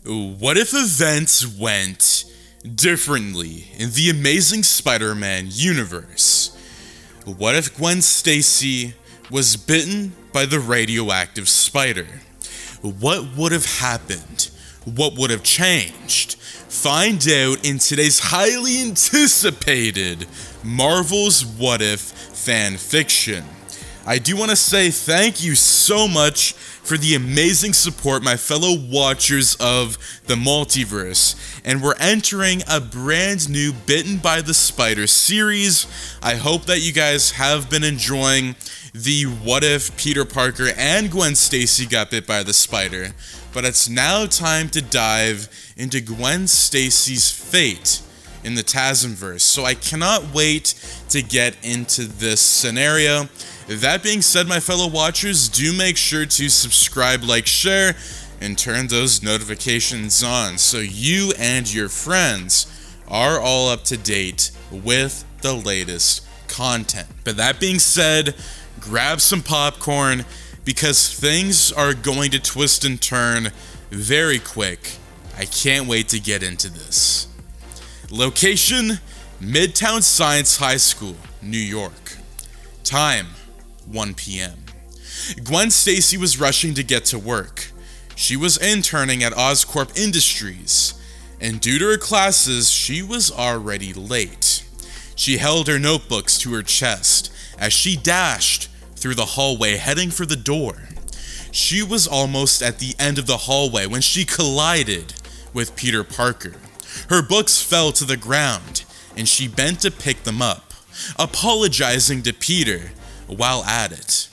What if events went differently in the Amazing Spider-Man universe? What if Gwen Stacy was bitten by the radioactive spider? What would have happened? What would have changed? Find out in today's highly anticipated Marvel's What If fan fiction. I do want to say thank you so much for the amazing support, my fellow watchers of the Multiverse, and we're entering a brand new Bitten by the Spider series. I hope that you guys have been enjoying the What If Peter Parker and Gwen Stacy got bit by the spider, but it's now time to dive into Gwen Stacy's fate in the Tasmverse, so I cannot wait to get into this scenario. That being said, my fellow watchers, do make sure to subscribe, like, share, and turn those notifications on so you and your friends are all up to date with the latest content. But that being said, grab some popcorn because things are going to twist and turn very quick. I can't wait to get into this. Location: Midtown Science High School, New York. Time: 1 p.m. Gwen Stacy was rushing to get to work. She was interning at Oscorp Industries, and due to her classes, she was already late. She held her notebooks to her chest as she dashed through the hallway heading for the door. She was almost at the end of the hallway when she collided with Peter Parker. Her books fell to the ground, and she bent to pick them up, apologizing to Peter while at it.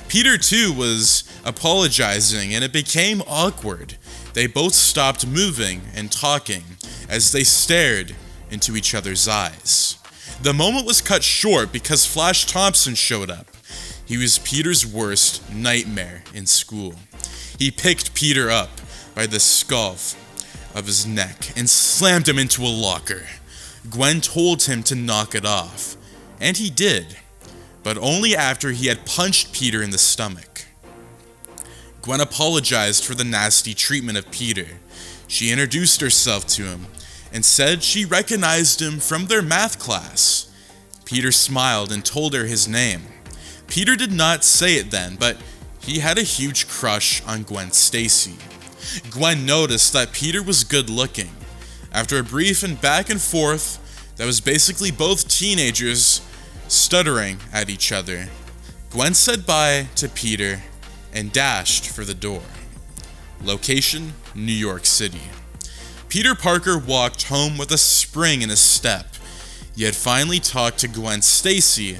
Peter too was apologizing, and it became awkward. They both stopped moving and talking as they stared into each other's eyes. The moment was cut short because Flash Thompson showed up. He was Peter's worst nightmare in school. He picked Peter up by the scalp of his neck and slammed him into a locker. Gwen told him to knock it off, and he did, but only after he had punched Peter in the stomach. Gwen apologized for the nasty treatment of Peter. She introduced herself to him and said she recognized him from their math class. Peter smiled and told her his name. Peter did not say it then, but he had a huge crush on Gwen Stacy. Gwen noticed that Peter was good looking. After a brief and back and forth that was basically both teenagers stuttering at each other, Gwen said bye to Peter and dashed for the door. Location: New York City. Peter Parker walked home with a spring in his step. He had finally talked to Gwen Stacy,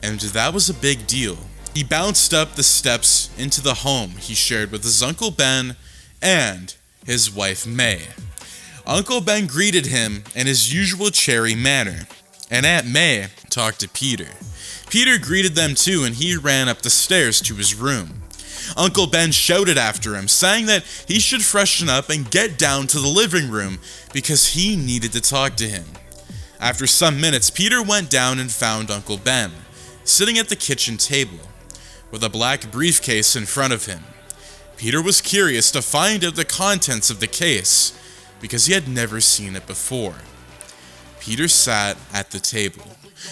and that was a big deal. He bounced up the steps into the home he shared with his Uncle Ben and his wife May. Uncle Ben greeted him in his usual cheery manner, and Aunt May talked to Peter. Peter greeted them too, and he ran up the stairs to his room. Uncle Ben shouted after him, saying that he should freshen up and get down to the living room because he needed to talk to him. After some minutes, Peter went down and found Uncle Ben sitting at the kitchen table with a black briefcase in front of him. Peter was curious to find out the contents of the case because he had never seen it before. Peter sat at the table.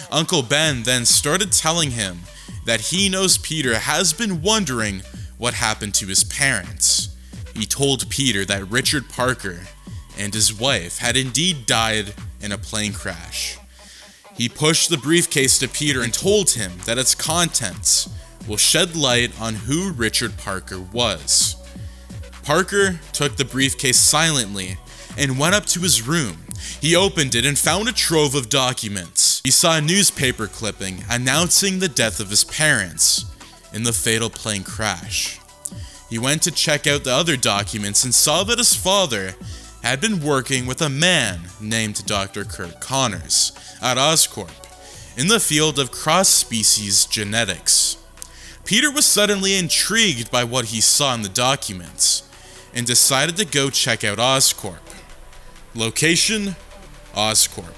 Uncle Ben then started telling him that he knows Peter has been wondering what happened to his parents. He told Peter that Richard Parker and his wife had indeed died in a plane crash. He pushed the briefcase to Peter and told him that its contents will shed light on who Richard Parker was. Parker took the briefcase silently and went up to his room. He opened it and found a trove of documents. He saw a newspaper clipping announcing the death of his parents in the fatal plane crash. He went to check out the other documents and saw that his father had been working with a man named Dr. Kirk Connors at Oscorp in the field of cross-species genetics. Peter was suddenly intrigued by what he saw in the documents and decided to go check out Oscorp. Location: Oscorp.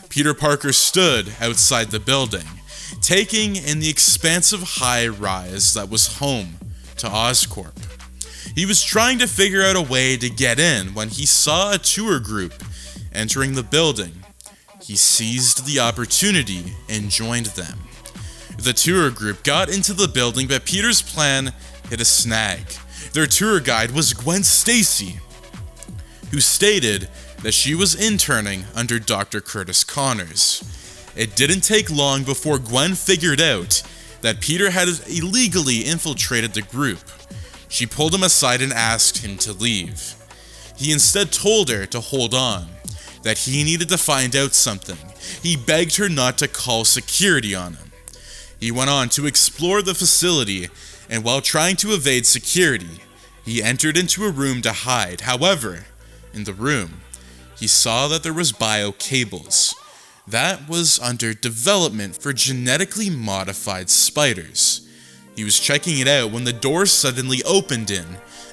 Peter Parker stood outside the building, taking in the expansive high-rise that was home to Oscorp. He was trying to figure out a way to get in when he saw a tour group entering the building. He seized the opportunity and joined them. The tour group got into the building, but Peter's plan hit a snag. Their tour guide was Gwen Stacy, who stated that she was interning under Dr. Curtis Connors. It didn't take long before Gwen figured out that Peter had illegally infiltrated the group. She pulled him aside and asked him to leave. He instead told her to hold on, that he needed to find out something. He begged her not to call security on him. He went on to explore the facility, and while trying to evade security, he entered into a room to hide. However, in the room, he saw that there was bio cables. That was under development for genetically modified spiders. He was checking it out when the door suddenly opened in,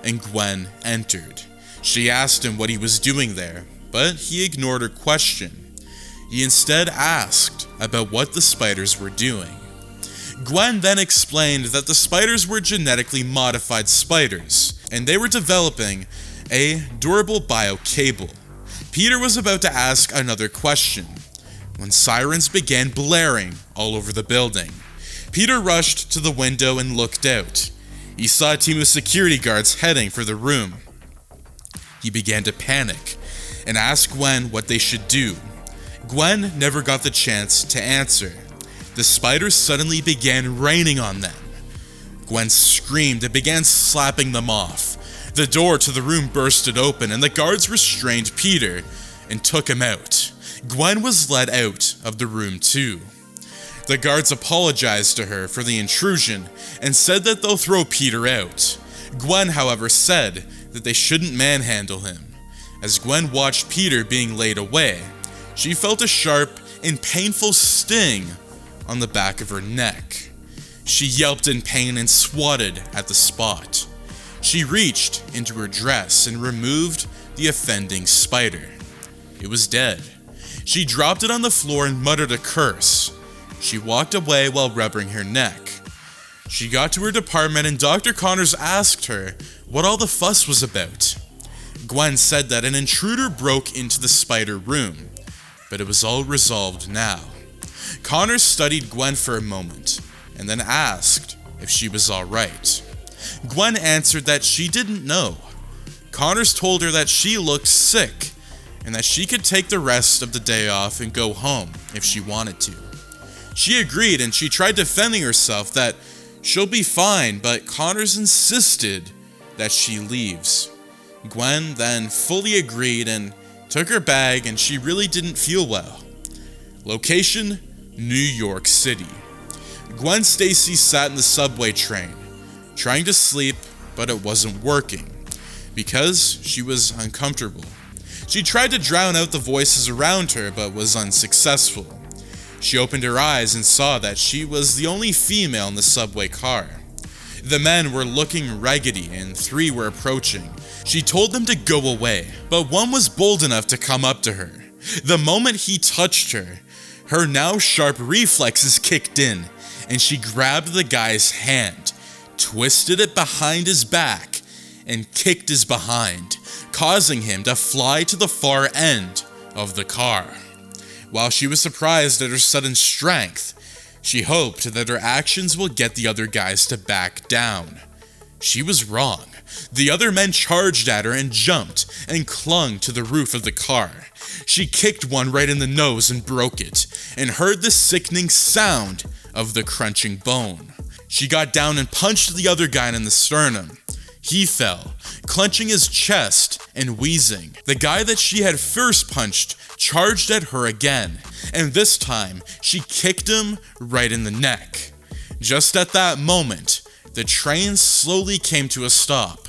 and Gwen entered. She asked him what he was doing there, but he ignored her question. He instead asked about what the spiders were doing. Gwen then explained that the spiders were genetically modified spiders, and they were developing a durable bio cable. Peter was about to ask another question when sirens began blaring all over the building. Peter rushed to the window and looked out. He saw a team of security guards heading for the room. He began to panic and asked Gwen what they should do. Gwen never got the chance to answer. The spiders suddenly began raining on them. Gwen screamed and began slapping them off. The door to the room bursted open, and the guards restrained Peter and took him out. Gwen was led out of the room too. The guards apologized to her for the intrusion and said that they'll throw Peter out. Gwen, however, said that they shouldn't manhandle him. As Gwen watched Peter being laid away, she felt a sharp and painful sting on the back of her neck. She yelped in pain and swatted at the spot. She reached into her dress and removed the offending spider. It was dead. She dropped it on the floor and muttered a curse. She walked away while rubbing her neck. She got to her department and Dr. Connors asked her what all the fuss was about. Gwen said that an intruder broke into the spider room, but it was all resolved now. Connors studied Gwen for a moment and then asked if she was alright. Gwen answered that she didn't know. Connors told her that she looked sick and that she could take the rest of the day off and go home if she wanted to. She agreed and she tried defending herself that she'll be fine, but Connors insisted that she leaves. Gwen then fully agreed and took her bag, and she really didn't feel well. Location: New York City. Gwen Stacy sat in the subway train, trying to sleep, but it wasn't working because she was uncomfortable. She tried to drown out the voices around her, but was unsuccessful. She opened her eyes and saw that she was the only female in the subway car. The men were looking raggedy and 3 were approaching. She told them to go away, but one was bold enough to come up to her. The moment he touched her, her now sharp reflexes kicked in, and she grabbed the guy's hand, twisted it behind his back, and kicked his behind, causing him to fly to the far end of the car. While she was surprised at her sudden strength, she hoped that her actions will get the other guys to back down. She was wrong. The other men charged at her and jumped and clung to the roof of the car. She kicked one right in the nose and broke it, and heard the sickening sound of the crunching bone. She got down and punched the other guy in the sternum. He fell, clenching his chest and wheezing. The guy that she had first punched charged at her again, and this time she kicked him right in the neck. Just at that moment, the train slowly came to a stop.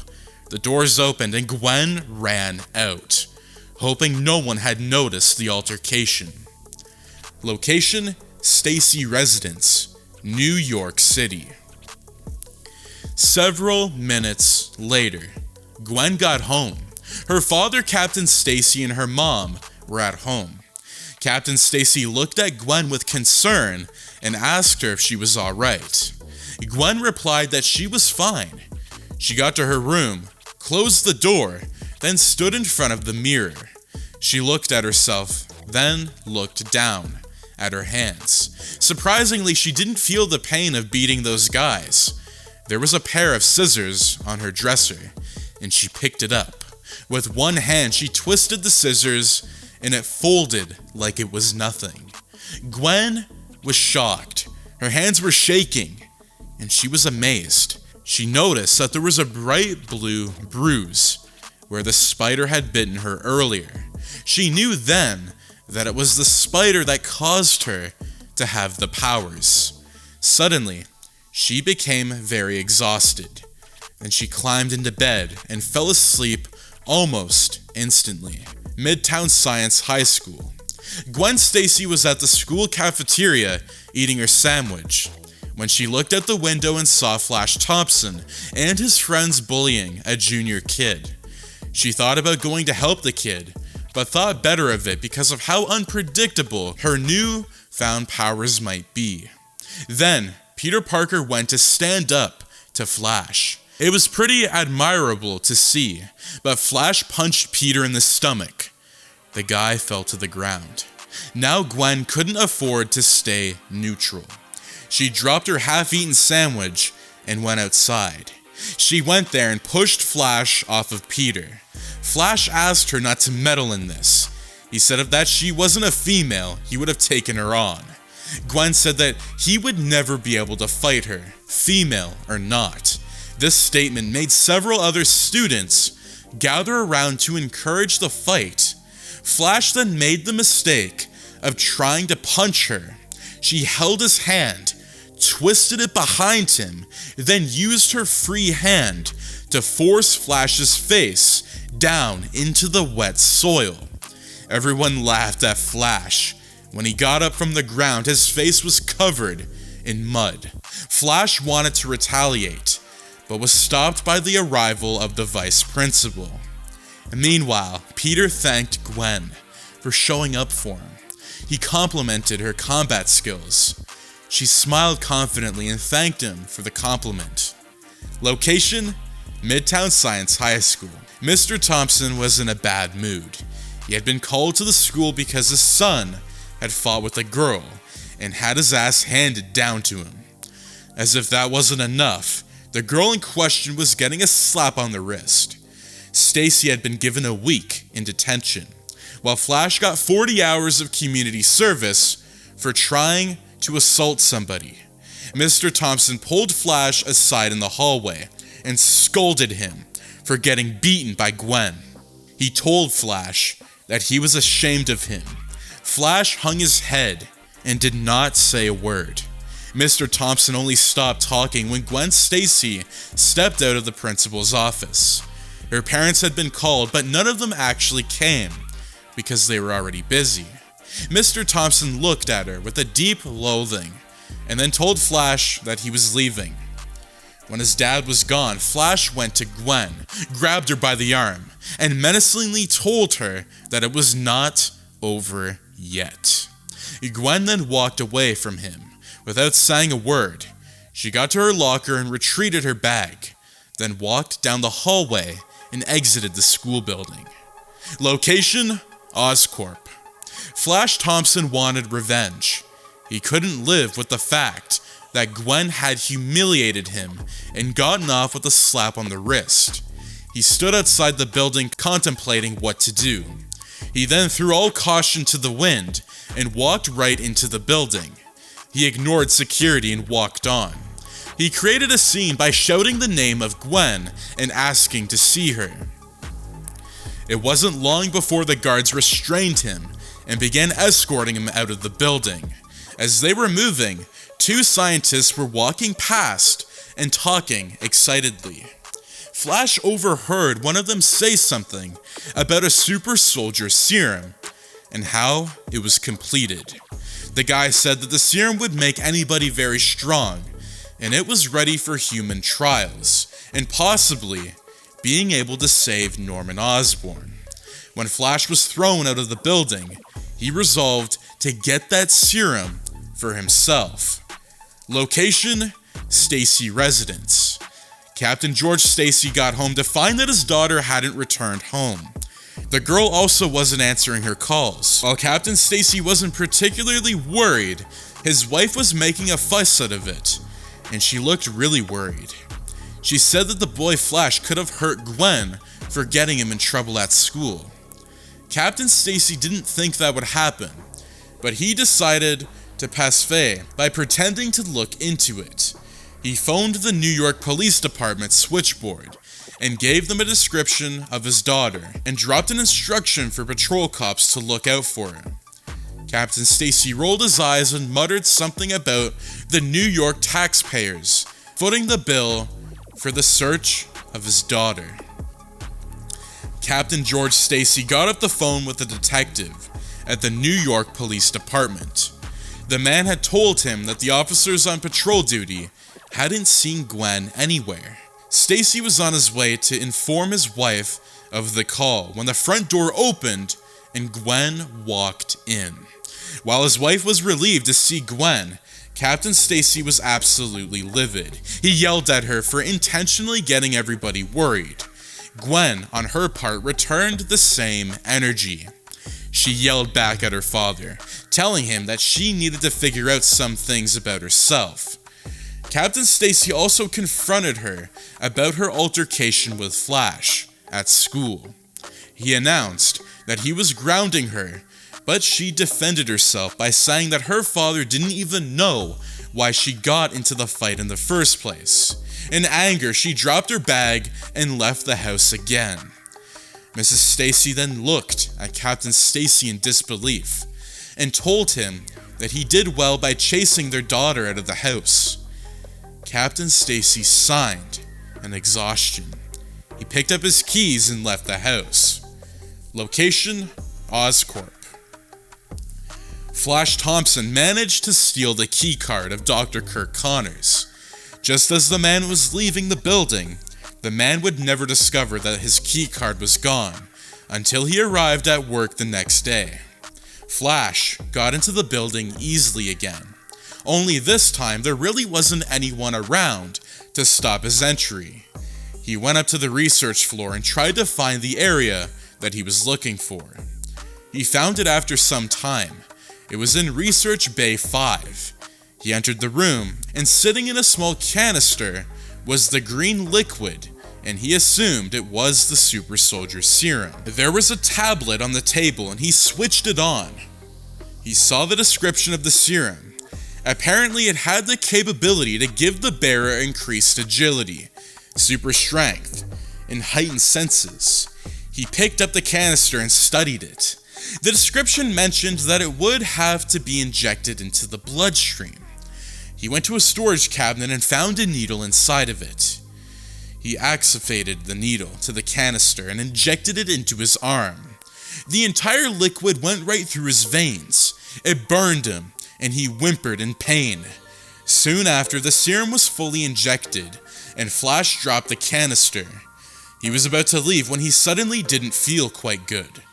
The doors opened and Gwen ran out, hoping no one had noticed the altercation. Location: Stacy Residence, New York City. Several minutes later, Gwen got home. Her father, Captain Stacy, and her mom were at home. Captain Stacy looked at Gwen with concern and asked her if she was alright. Gwen replied that she was fine. She got to her room, closed the door, then stood in front of the mirror. She looked at herself, then looked down at her hands. Surprisingly, she didn't feel the pain of beating those guys. There was a pair of scissors on her dresser, and she picked it up. With one hand, she twisted the scissors, and it folded like it was nothing. Gwen was shocked. Her hands were shaking, and she was amazed. She noticed that there was a bright blue bruise where the spider had bitten her earlier. She knew then that it was the spider that caused her to have the powers. Suddenly, she became very exhausted. Then she climbed into bed and fell asleep almost instantly. Midtown Science High School. Gwen Stacy was at the school cafeteria eating her sandwich when she looked out the window and saw Flash Thompson and his friends bullying a junior kid. She thought about going to help the kid, but thought better of it because of how unpredictable her newfound powers might be. Then, Peter Parker went to stand up to Flash. It was pretty admirable to see, but Flash punched Peter in the stomach. The guy fell to the ground. Now Gwen couldn't afford to stay neutral. She dropped her half-eaten sandwich and went outside. She went there and pushed Flash off of Peter. Flash asked her not to meddle in this. He said if that she wasn't a female, he would have taken her on. Gwen said that he would never be able to fight her, female or not. This statement made several other students gather around to encourage the fight. Flash then made the mistake of trying to punch her. She held his hand, twisted it behind him, then used her free hand to force Flash's face down into the wet soil. Everyone laughed at Flash. When he got up from the ground, his face was covered in mud. Flash wanted to retaliate, but was stopped by the arrival of the vice principal. Meanwhile, Peter thanked Gwen for showing up for him. He complimented her combat skills. She smiled confidently and thanked him for the compliment. Location: Midtown Science High School. Mr. Thompson was in a bad mood. He had been called to the school because his son had fought with a girl and had his ass handed down to him. As if that wasn't enough, the girl in question was getting a slap on the wrist. Stacy had been given a week in detention, while Flash got 40 hours of community service for trying to assault somebody. Mr. Thompson pulled Flash aside in the hallway and scolded him for getting beaten by Gwen. He told Flash that he was ashamed of him. Flash hung his head and did not say a word. Mr. Thompson only stopped talking when Gwen Stacy stepped out of the principal's office. Her parents had been called, but none of them actually came because they were already busy. Mr. Thompson looked at her with a deep loathing and then told Flash that he was leaving. When his dad was gone, Flash went to Gwen, grabbed her by the arm, and menacingly told her that it was not over yet. Gwen then walked away from him without saying a word. She got to her locker and retrieved her bag, then walked down the hallway and exited the school building. Location: Oscorp. Flash Thompson wanted revenge. He couldn't live with the fact that Gwen had humiliated him and gotten off with a slap on the wrist. He stood outside the building contemplating what to do. He then threw all caution to the wind and walked right into the building. He ignored security and walked on. He created a scene by shouting the name of Gwen and asking to see her. It wasn't long before the guards restrained him and began escorting him out of the building. As they were moving, two scientists were walking past and talking excitedly. Flash overheard one of them say something about a super soldier serum and how it was completed. The guy said that the serum would make anybody very strong, and it was ready for human trials, and possibly being able to save Norman Osborn. When Flash was thrown out of the building, he resolved to get that serum for himself. Location: Stacy Residence. Captain George Stacy got home to find that his daughter hadn't returned home. The girl also wasn't answering her calls. While Captain Stacy wasn't particularly worried, his wife was making a fuss out of it, and she looked really worried. She said that the boy Flash could have hurt Gwen for getting him in trouble at school. Captain Stacy didn't think that would happen, but he decided to pacify by pretending to look into it. He phoned the New York Police Department switchboard and gave them a description of his daughter and dropped an instruction for patrol cops to look out for her. Captain Stacy rolled his eyes and muttered something about the New York taxpayers footing the bill for the search of his daughter. Captain George Stacy got off the phone with a detective at the New York Police Department. The man had told him that the officers on patrol duty hadn't seen Gwen anywhere. Stacy was on his way to inform his wife of the call when the front door opened and Gwen walked in. While his wife was relieved to see Gwen, Captain Stacy was absolutely livid. He yelled at her for intentionally getting everybody worried. Gwen, on her part, returned the same energy. She yelled back at her father, telling him that she needed to figure out some things about herself. Captain Stacy also confronted her about her altercation with Flash at school. He announced that he was grounding her, but she defended herself by saying that her father didn't even know why she got into the fight in the first place. In anger, she dropped her bag and left the house again. Mrs. Stacy then looked at Captain Stacy in disbelief and told him that he did well by chasing their daughter out of the house. Captain Stacy signed in exhaustion. He picked up his keys and left the house. Location: Oscorp. Flash Thompson managed to steal the keycard of Dr. Kirk Connors. Just as the man was leaving the building, the man would never discover that his keycard was gone until he arrived at work the next day. Flash got into the building easily again. Only this time there really wasn't anyone around to stop his entry. He went up to the research floor and tried to find the area that he was looking for. He found it after some time. It was in Research Bay 5. He entered the room, and sitting in a small canister was the green liquid, and he assumed it was the super soldier serum. There was a tablet on the table, and he switched it on. He saw the description of the serum. Apparently it had the capability to give the bearer increased agility, super strength, and heightened senses. He picked up the canister and studied it. The description mentioned that it would have to be injected into the bloodstream. He went to a storage cabinet and found a needle inside of it. He activated the needle to the canister and injected it into his arm. The entire liquid went right through his veins. It burned him, and he whimpered in pain. Soon after, the serum was fully injected, and Flash dropped the canister. He was about to leave when he suddenly didn't feel quite good.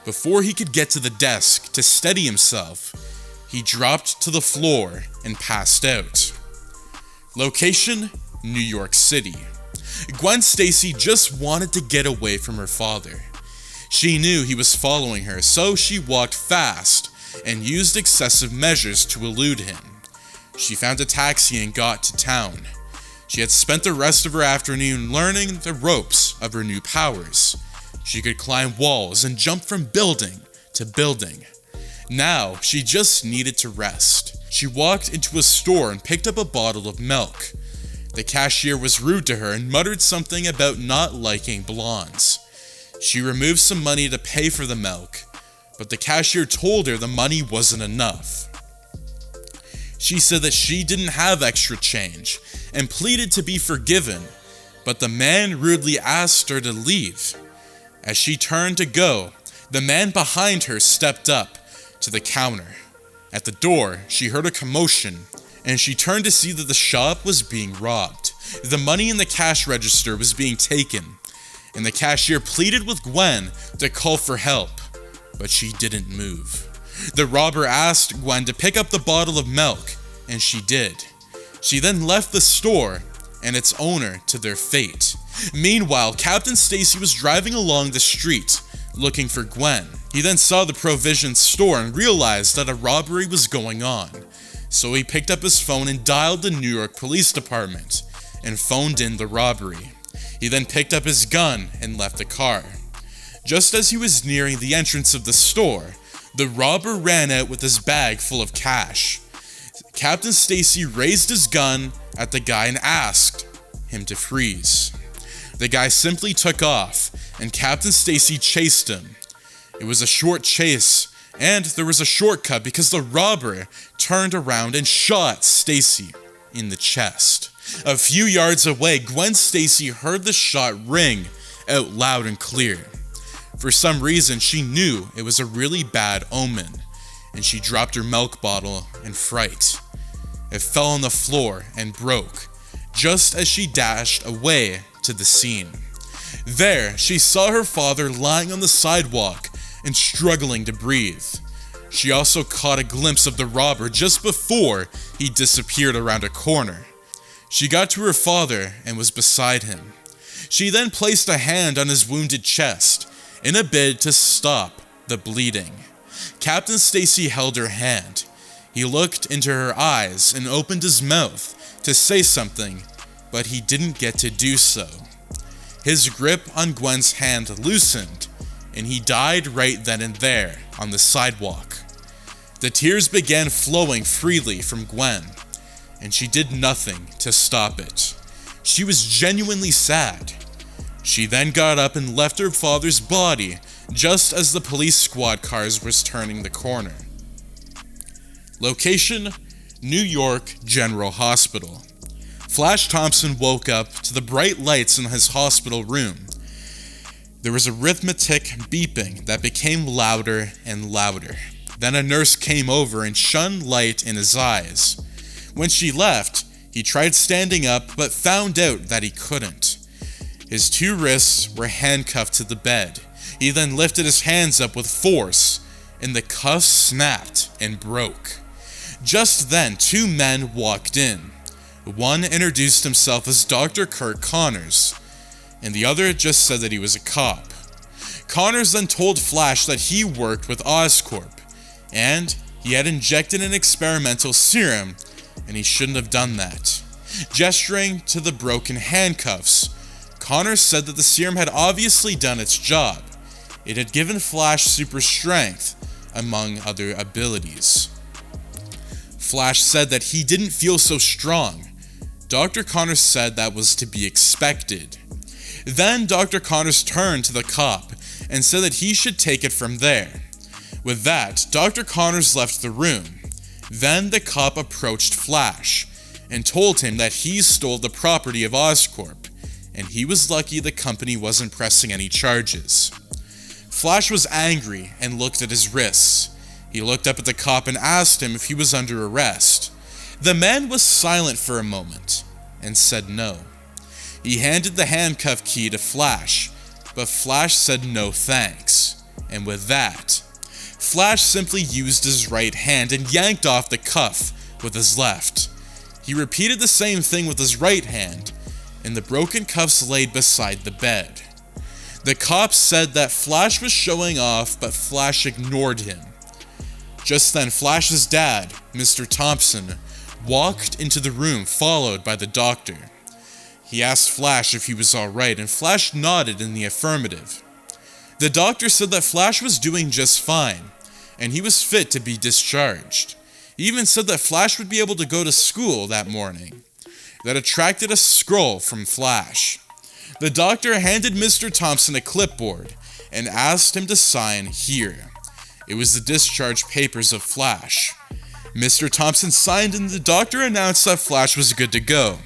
Before he could get to the desk to steady himself, he dropped to the floor and passed out. Location: New York City. Gwen Stacy just wanted to get away from her father. She knew he was following her, so she walked fast and used excessive measures to elude him. She found a taxi and got to town. She had spent the rest of her afternoon learning the ropes of her new powers. She could climb walls and jump from building to building. Now, she just needed to rest. She walked into a store and picked up a bottle of milk. The cashier was rude to her and muttered something about not liking blondes. She removed some money to pay for the milk, but the cashier told her the money wasn't enough. She said that she didn't have extra change and pleaded to be forgiven, but the man rudely asked her to leave. As she turned to go, the man behind her stepped up to the counter. At the door, she heard a commotion, and she turned to see that the shop was being robbed. The money in the cash register was being taken, and the cashier pleaded with Gwen to call for help, but she didn't move. The robber asked Gwen to pick up the bottle of milk, and she did. She then left the store and its owner to their fate. Meanwhile, Captain Stacy was driving along the street, looking for Gwen. He then saw the provision store and realized that a robbery was going on. So he picked up his phone and dialed the New York Police Department and phoned in the robbery. He then picked up his gun and left the car. Just as he was nearing the entrance of the store, the robber ran out with his bag full of cash. Captain Stacy raised his gun at the guy and asked him to freeze. The guy simply took off, and Captain Stacy chased him. It was a short chase, and there was a shortcut because the robber turned around and shot Stacy in the chest. A few yards away, Gwen Stacy heard the shot ring out loud and clear. For some reason, she knew it was a really bad omen, and she dropped her milk bottle in fright. It fell on the floor and broke, just as she dashed away to the scene. There, she saw her father lying on the sidewalk and struggling to breathe. She also caught a glimpse of the robber just before he disappeared around a corner. She got to her father and was beside him. She then placed a hand on his wounded chest in a bid to stop the bleeding. Captain Stacy held her hand. He looked into her eyes and opened his mouth to say something, but he didn't get to do so. His grip on Gwen's hand loosened, and he died right then and there on the sidewalk. The tears began flowing freely from Gwen, and she did nothing to stop it. She was genuinely sad. She then got up and left her father's body just as the police squad cars were turning the corner. Location: New York General Hospital. Flash Thompson woke up to the bright lights in his hospital room. There was a rhythmic beeping that became louder and louder. Then a nurse came over and shone light in his eyes. When she left, he tried standing up but found out that he couldn't. His two wrists were handcuffed to the bed. He then lifted his hands up with force, and the cuffs snapped and broke. Just then, two men walked in. One introduced himself as Dr. Kirk Connors, and the other just said that he was a cop. Connors then told Flash that he worked with Oscorp, and he had injected an experimental serum, and he shouldn't have done that. Gesturing to the broken handcuffs, Connors said that the serum had obviously done its job. It had given Flash super strength, among other abilities. Flash said that he didn't feel so strong. Dr. Connors said that was to be expected. Then Dr. Connors turned to the cop and said that he should take it from there. With that, Dr. Connors left the room. Then the cop approached Flash and told him that he stole the property of Oscorp, and he was lucky the company wasn't pressing any charges. Flash was angry and looked at his wrists. He looked up at the cop and asked him if he was under arrest. The man was silent for a moment and said no. He handed the handcuff key to Flash, but Flash said no thanks. And with that, Flash simply used his right hand and yanked off the cuff with his left. He repeated the same thing with his right hand, and the broken cuffs laid beside the bed. The cops said that Flash was showing off, but Flash ignored him. Just then, Flash's dad, Mr. Thompson, walked into the room, followed by the doctor. He asked Flash if he was alright, and Flash nodded in the affirmative. The doctor said that Flash was doing just fine, and he was fit to be discharged. He even said that Flash would be able to go to school that morning. That attracted a scroll from Flash. The doctor handed Mr. Thompson a clipboard and asked him to sign here. It was the discharge papers of Flash. Mr. Thompson signed and the doctor announced that Flash was good to go.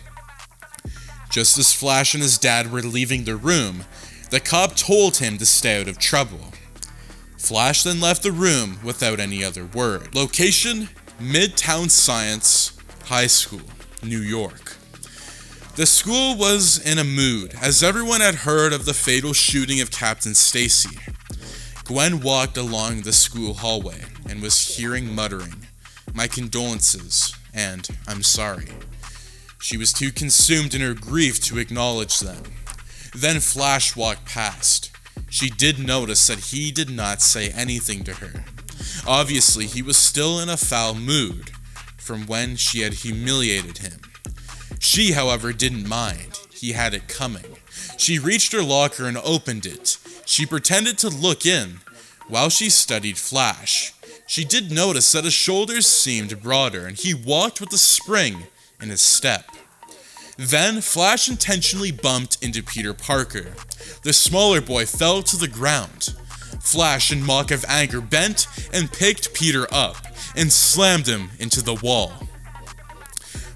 Just as Flash and his dad were leaving the room, the cop told him to stay out of trouble. Flash then left the room without any other word. Location: Midtown Science High School, New York. The school was in a mood, as everyone had heard of the fatal shooting of Captain Stacy. Gwen walked along the school hallway and was hearing muttering, "My condolences," and "I'm sorry." She was too consumed in her grief to acknowledge them. Then Flash walked past. She did notice that he did not say anything to her. Obviously, he was still in a foul mood from when she had humiliated him. She, however, didn't mind. He had it coming. She reached her locker and opened it. She pretended to look in while she studied Flash. She did notice that his shoulders seemed broader and he walked with a spring in his step. Then Flash intentionally bumped into Peter Parker. The smaller boy fell to the ground. Flash, in mock of anger, bent and picked Peter up and slammed him into the wall.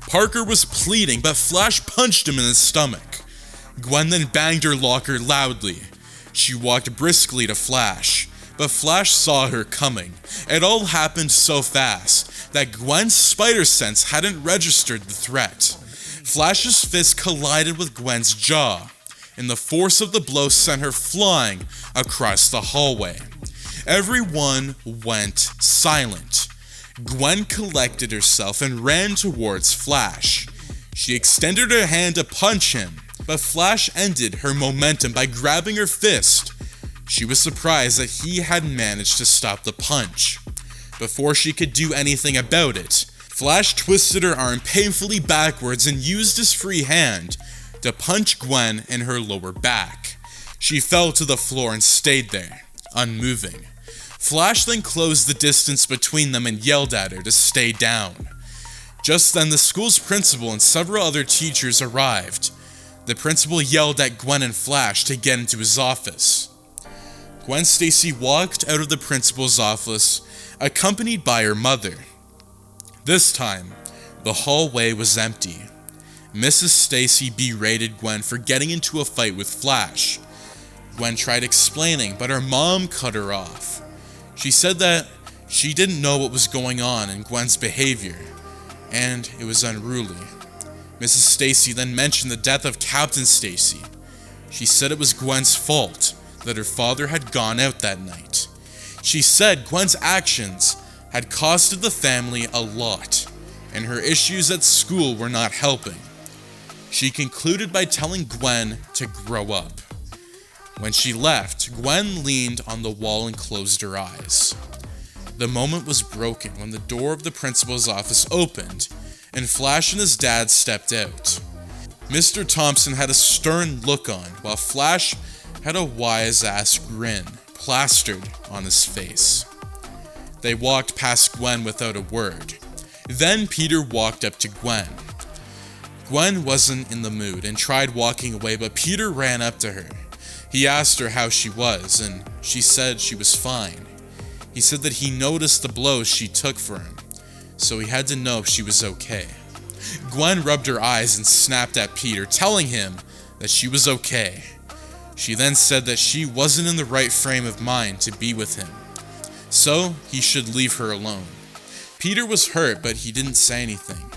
Parker was pleading, but Flash punched him in the stomach. Gwen then banged her locker loudly. She walked briskly to Flash, but Flash saw her coming. It all happened so fast that Gwen's spider sense hadn't registered the threat. Flash's fist collided with Gwen's jaw, and the force of the blow sent her flying across the hallway. Everyone went silent. Gwen collected herself and ran towards Flash. She extended her hand to punch him, but Flash ended her momentum by grabbing her fist. She was surprised that he had managed to stop the punch. Before she could do anything about it, Flash twisted her arm painfully backwards and used his free hand to punch Gwen in her lower back. She fell to the floor and stayed there, unmoving. Flash then closed the distance between them and yelled at her to stay down. Just then, the school's principal and several other teachers arrived. The principal yelled at Gwen and Flash to get into his office. Gwen Stacy walked out of the principal's office, accompanied by her mother. This time, the hallway was empty. Mrs. Stacy berated Gwen for getting into a fight with Flash. Gwen tried explaining, but her mom cut her off. She said that she didn't know what was going on in Gwen's behavior, and it was unruly. Mrs. Stacy then mentioned the death of Captain Stacy. She said it was Gwen's fault that her father had gone out that night. She said Gwen's actions had costed the family a lot, and her issues at school were not helping. She concluded by telling Gwen to grow up. When she left, Gwen leaned on the wall and closed her eyes. The moment was broken when the door of the principal's office opened, and Flash and his dad stepped out. Mr. Thompson had a stern look on, while Flash had a wise-ass grin plastered on his face. They walked past Gwen without a word. Then Peter walked up to Gwen. Gwen wasn't in the mood and tried walking away, but Peter ran up to her. He asked her how she was, and she said she was fine. He said that he noticed the blows she took for him, so he had to know if she was okay. Gwen rubbed her eyes and snapped at Peter, telling him that she was okay. She then said that she wasn't in the right frame of mind to be with him, so he should leave her alone. Peter was hurt, but he didn't say anything.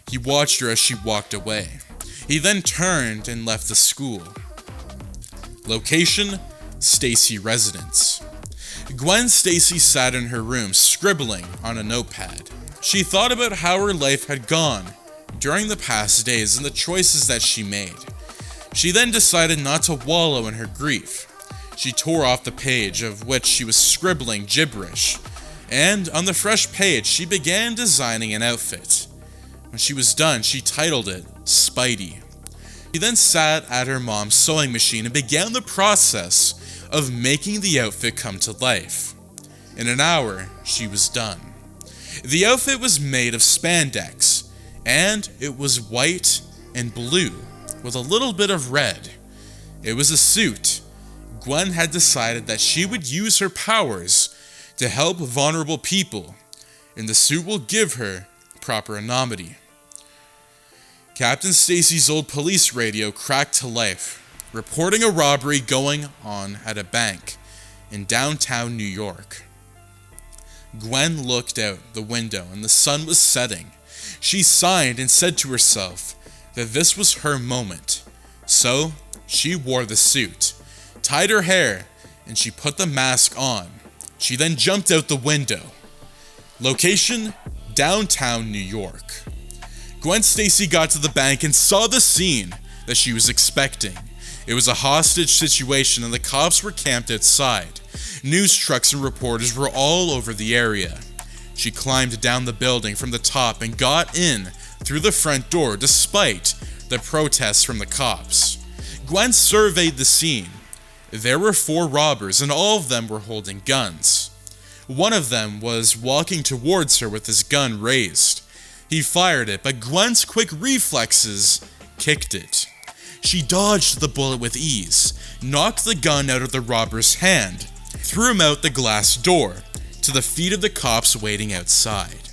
He watched her as she walked away. He then turned and left the school. Location: Stacy Residence. Gwen Stacy sat in her room, scribbling on a notepad. She thought about how her life had gone during the past days and the choices that she made. She then decided not to wallow in her grief. She tore off the page of which she was scribbling gibberish, and on the fresh page she began designing an outfit. When she was done, she titled it Spidey. She then sat at her mom's sewing machine and began the process of making the outfit come to life. In an hour, she was done. The outfit was made of spandex, and it was white and blue with a little bit of red. It was a suit. Gwen had decided that she would use her powers to help vulnerable people, and the suit will give her proper anonymity. Captain Stacy's old police radio cracked to life, reporting a robbery going on at a bank in downtown New York. Gwen looked out the window and the sun was setting. She sighed and said to herself that this was her moment. So she wore the suit, tied her hair, and she put the mask on. She then jumped out the window. Location: downtown New York. Gwen Stacy got to the bank and saw the scene that she was expecting. It was a hostage situation and the cops were camped outside. News trucks and reporters were all over the area. She climbed down the building from the top and got in through the front door despite the protests from the cops. Gwen surveyed the scene. There were 4 robbers and all of them were holding guns. One of them was walking towards her with his gun raised. He fired it, but Gwen's quick reflexes kicked it. She dodged the bullet with ease, knocked the gun out of the robber's hand, threw him out the glass door, to the feet of the cops waiting outside.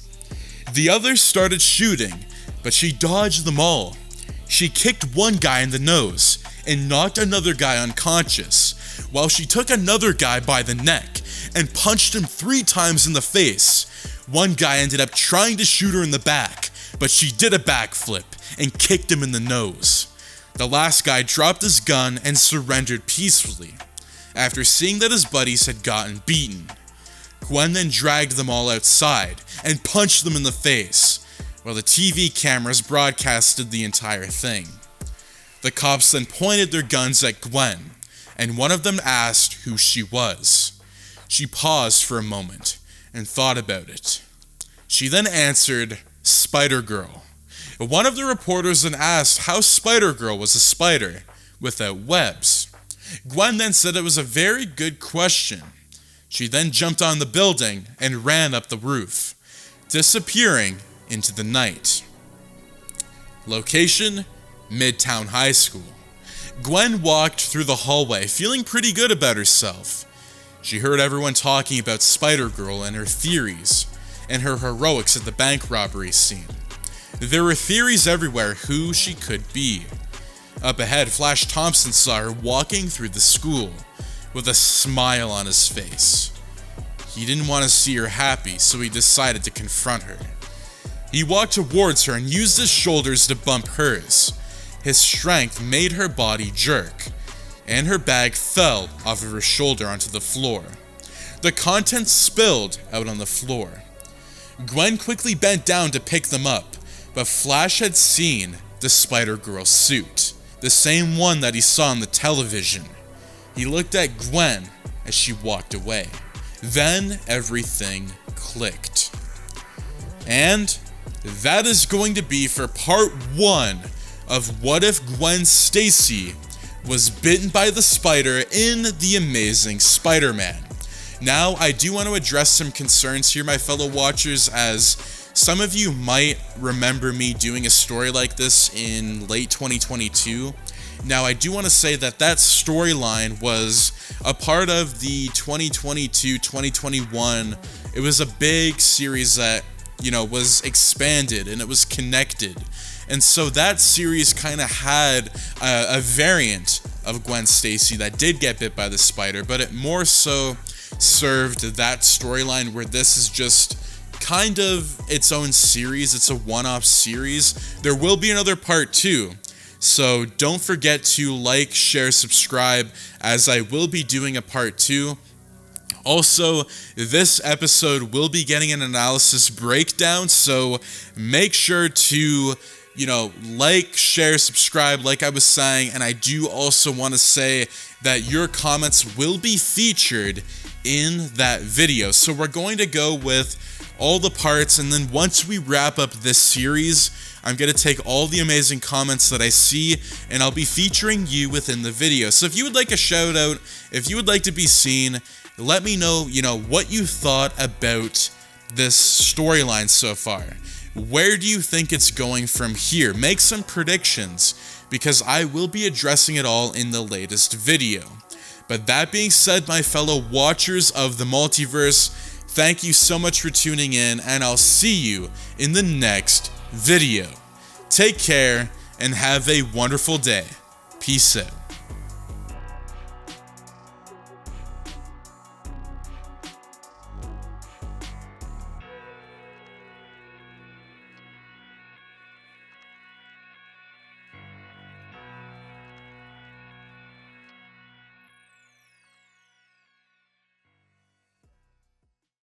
The others started shooting, but she dodged them all. She kicked one guy in the nose and knocked another guy unconscious, while she took another guy by the neck and punched him 3 times in the face. One guy ended up trying to shoot her in the back, but she did a backflip and kicked him in the nose. The last guy dropped his gun and surrendered peacefully, after seeing that his buddies had gotten beaten. Gwen then dragged them all outside and punched them in the face, while the TV cameras broadcasted the entire thing. The cops then pointed their guns at Gwen, and one of them asked who she was. She paused for a moment and thought about it. She then answered, Spider-Girl. One of the reporters then asked how Spider-Girl was a spider without webs. Gwen then said it was a very good question. She then jumped on the building and ran up the roof, disappearing into the night. Location: Midtown High School. Gwen walked through the hallway feeling pretty good about herself. She heard everyone talking about Spider-Girl and her theories, and her heroics at the bank robbery scene. There were theories everywhere who she could be. Up ahead, Flash Thompson saw her walking through the school, with a smile on his face. He didn't want to see her happy, so he decided to confront her. He walked towards her and used his shoulders to bump hers. His strength made her body jerk, and her bag fell off of her shoulder onto the floor. The contents spilled out on the floor. Gwen quickly bent down to pick them up, but Flash had seen the Spider-Girl suit, the same one that he saw on the television. He looked at Gwen as she walked away. Then everything clicked. And that is going to be for part 1 of What If Gwen Stacy was bitten by the spider in The Amazing Spider-Man. Now, I do want to address some concerns here, my fellow watchers, as some of you might remember me doing a story like this in late 2022. Now, I do want to say that that storyline was a part of the 2022-2021. It was a big series that, was expanded and it was connected. And so that series kind of had a variant of Gwen Stacy that did get bit by the spider, but it more so served that storyline, where this is just kind of its own series. It's a one-off series. There will be another part 2. So don't forget to like, share, subscribe, as I will be doing a part 2. Also, this episode will be getting an analysis breakdown, so make sure to, like, share, subscribe, like I was saying, and I do also want to say that your comments will be featured in that video. So we're going to go with all the parts, and then once we wrap up this series, I'm going to take all the amazing comments that I see, and I'll be featuring you within the video. So if you would like a shout out, if you would like to be seen, let me know, what you thought about this storyline so far. Where do you think it's going from here? Make some predictions, because I will be addressing it all in the latest video. But that being said, my fellow watchers of the Multiverse, thank you so much for tuning in, and I'll see you in the next video. Take care, and have a wonderful day. Peace out.